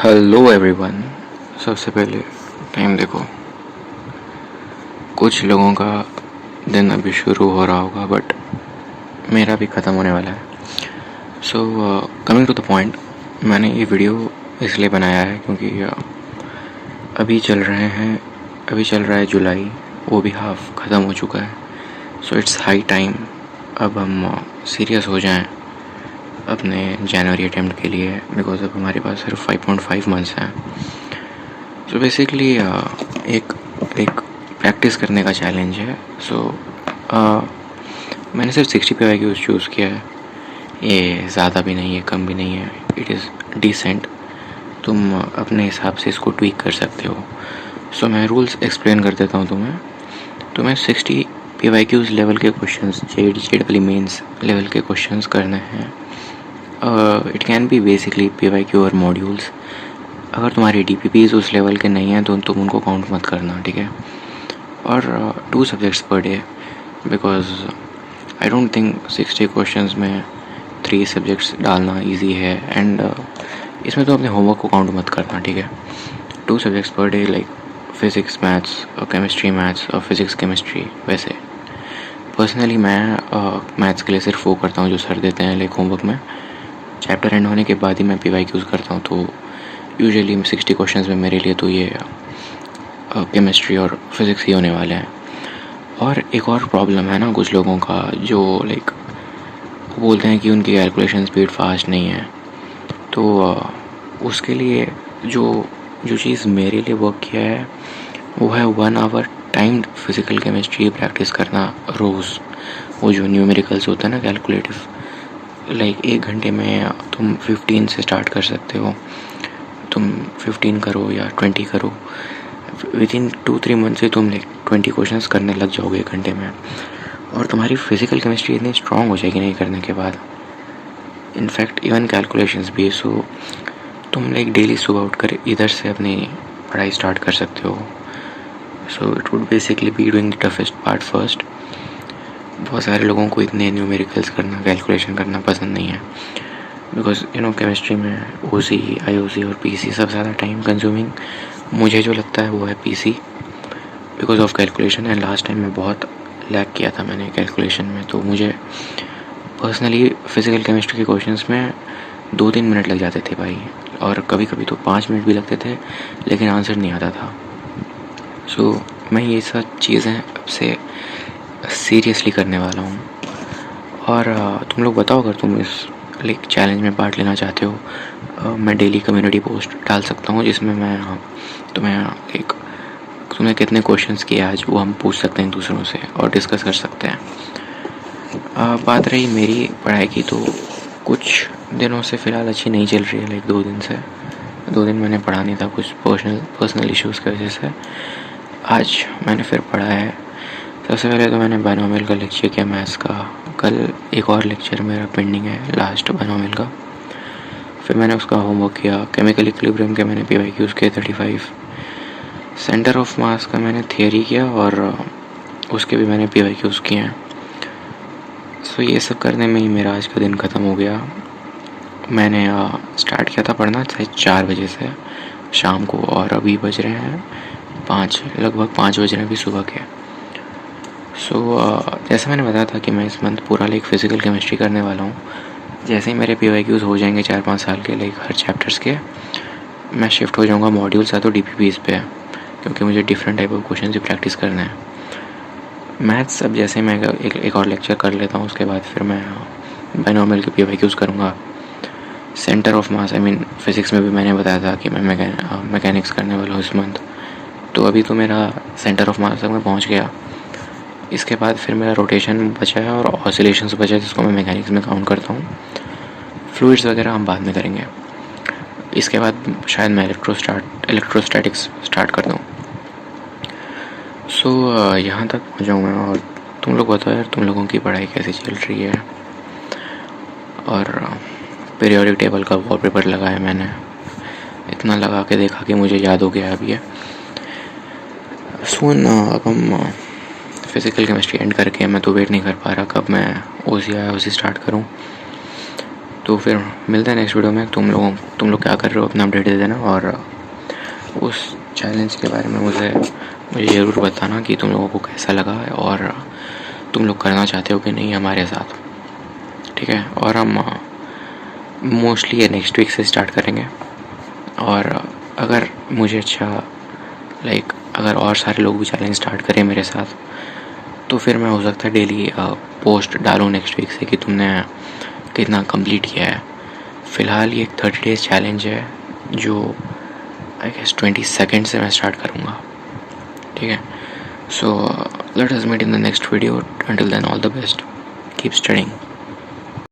Hello everyone. सबसे पहले time देखो, कुछ लोगों का दिन अभी शुरू हो रहा होगा बट मेरा भी ख़त्म होने वाला है। So coming to the point, मैंने ये वीडियो इसलिए बनाया है क्योंकि अभी चल रहा है जुलाई, वो भी हाफ ख़त्म हो चुका है। सो इट्स हाई टाइम अब हम सीरियस हो जाएं अपने जनवरी अटेम्प्ट के लिए, बिकॉज अब हमारे पास सिर्फ 5.5 मंथ्स हैं। सो बेसिकली एक प्रैक्टिस करने का चैलेंज है। सो मैंने सिर्फ 60 PYQs चूज़ किया है। ये ज़्यादा भी नहीं है, कम भी नहीं है, इट इज़ डिसेंट। तुम अपने हिसाब से इसको ट्वीक कर सकते हो। सो मैं रूल्स एक्सप्लेन कर देता हूँ तुम्हें 60 PYQs लेवल के क्वेश्चंस, JEE मेंस लेवल के क्वेश्चंस करने हैं। It can be basically PYQ और मॉड्यूल्स। अगर तुम्हारे DPPs उस लेवल के नहीं हैं तो तुम उनको काउंट मत करना, ठीक है। और 2 subjects per day, because I don't think 60 questions में 3 सब्जेक्ट्स डालना इजी है। एंड इसमें तो अपने होमवर्क को काउंट मत करना, ठीक है। 2 subjects per day, like physics maths और केमिस्ट्री मैथ्स और फिज़िक्स केमिस्ट्री। वैसे पर्सनली मैं मैथ्स के लिए सिर्फ वो करता हूँ जो सर देते हैं, लाइक होमवर्क में चैप्टर एंड होने के बाद ही मैं PYQs करता हूँ। तो यूजुअली 60 क्वेश्चंस में मेरे लिए तो ये केमिस्ट्री और फिज़िक्स ही होने वाले हैं। और एक और प्रॉब्लम है ना कुछ लोगों का, जो लाइक बोलते हैं कि उनकी कैलकुलेशन स्पीड फास्ट नहीं है। तो उसके लिए जो चीज़ मेरे लिए वर्क किया है वो है 1 hour timed physical chemistry practice करना रोज़। वो जो न्यूमेरिकल्स होता है ना, कैलकुलेटिव, लाइक 1 घंटे में तुम 15 से स्टार्ट कर सकते हो। तुम 15 करो या 20 करो, विदिन 2-3 मंथ से तुम लाइक 20 क्वेश्चंस करने लग जाओगे 1 घंटे में। और तुम्हारी फिज़िकल केमिस्ट्री इतनी स्ट्रॉन्ग हो जाएगी नहीं करने के बाद, इनफैक्ट इवन कैलकुलेशंस भी। सो तुम लाइक डेली सुबह उठ कर इधर से अपनी पढ़ाई स्टार्ट कर सकते हो। So it would basically be doing the toughest part first. बहुत सारे लोगों को इतने न्यूमेरिकल्स करना, कैलकुलेशन करना पसंद नहीं है, बिकॉज केमिस्ट्री में OC, IOC और PC सब ज़्यादा टाइम कंज्यूमिंग। मुझे जो लगता है वो है PC, because of calculation. And last time मैं बहुत लैग किया था मैंने कैलकुलेशन में, तो मुझे पर्सनली फ़िज़िकल केमिस्ट्री के क्वेश्चंस में 2-3 मिनट लग जाते थे भाई, और कभी कभी तो 5 मिनट भी लगते थे, लेकिन आंसर नहीं आता था। सो मैं ये सब चीज़ें अब से सीरियसली करने वाला हूँ। और तुम लोग बताओ, अगर तुम इस लाइक चैलेंज में पार्ट लेना चाहते हो, मैं डेली कम्युनिटी पोस्ट डाल सकता हूँ जिसमें मैं तुमने कितने क्वेश्चंस किए आज, वो हम पूछ सकते हैं दूसरों से और डिस्कस कर सकते हैं। बात रही मेरी पढ़ाई की, तो कुछ दिनों से फ़िलहाल अच्छी नहीं चल रही है, लाइक 2 दिन से। 2 दिन मैंने पढ़ा नहीं था, कुछ पर्सनल इश्यूज़ की वजह से। आज मैंने फिर पढ़ा है। सबसे पहले तो मैंने बायनोमियल का लेक्चर किया मैथ्स का। कल एक और लेक्चर मेरा पेंडिंग है, लास्ट बायनोमियल का। फिर मैंने उसका होमवर्क किया। केमिकल इक्विलिब्रियम के मैंने PYQs किए 35। सेंटर ऑफ मास का मैंने थियरी किया और उसके भी मैंने PYQs किए हैं। सो ये सब करने में ही मेरा आज का दिन ख़त्म हो गया। मैंने स्टार्ट किया था पढ़ना 4 बजे से शाम को, और अभी बज रहे हैं 5, लगभग 5 बज रहे हैं अभी सुबह के। सो जैसे मैंने बताया था कि मैं इस मंथ पूरा लाइक फ़िज़िकल केमिस्ट्री करने वाला हूँ। जैसे ही मेरे PYQs हो जाएंगे 4-5 साल के, लाइक हर चैप्टर्स के, मैं शिफ्ट हो जाऊँगा मॉड्यूल्स या तो DPPs पे, क्योंकि मुझे डिफरेंट टाइप ऑफ क्वेश्चन भी प्रैक्टिस करना है। मैथ्स अब जैसे मैं एक और लेक्चर कर लेता हूँ, उसके बाद फिर मैं बायनोमियल के PYQs करूँगा। Centre of mass, I mean physics में भी मैंने बताया था कि मैं मैकेनिक्स करने वाला हूँ इस मंथ, तो अभी तो मेरा सेंटर ऑफ मास तक मैं पहुँच गया। इसके बाद फिर मेरा रोटेशन बचा है और ऑसिलेशंस बचा है, जिसको मैं मैकेनिक्स में काउंट करता हूँ। फ्लूइड्स वगैरह हम बाद में करेंगे। इसके बाद शायद मैं इलेक्ट्रोस्टैटिक्स स्टार्ट कर दूँ। सो यहाँ तक पहुँचा हूँ मैं। और तुम लोग बताओ यार, तुम लोगों की पढ़ाई कैसी चल रही है? और पीरियोडिक टेबल का वॉलपेपर लगाया मैंने, इतना लगा के देखा कि मुझे याद हो गया अभी है। सुन, अब हम फ़िज़िकल केमिस्ट्री एंड करके, मैं तो वेट नहीं कर पा रहा कब मैं OC स्टार्ट करूं। तो फिर मिलते हैं नेक्स्ट वीडियो में। तुम लोग क्या कर रहे हो अपना अपडेट दे देना, और उस चैलेंज के बारे में मुझे ज़रूर बताना कि तुम लोगों को कैसा लगा है और तुम लोग करना चाहते हो कि नहीं हमारे साथ, ठीक है। और हम मोस्टली ये नेक्स्ट वीक से स्टार्ट करेंगे। और अगर मुझे अगर और सारे लोग भी चैलेंज स्टार्ट करें मेरे साथ, तो फिर मैं हो सकता है डेली पोस्ट डालूँ नेक्स्ट वीक से कि तुमने कितना कंप्लीट किया है। फ़िलहाल ये 30 डेज़ चैलेंज है जो आई गेस 22 से मैं स्टार्ट करूँगा, ठीक है। So let us meet in the next video. Until then all the best, keep studying.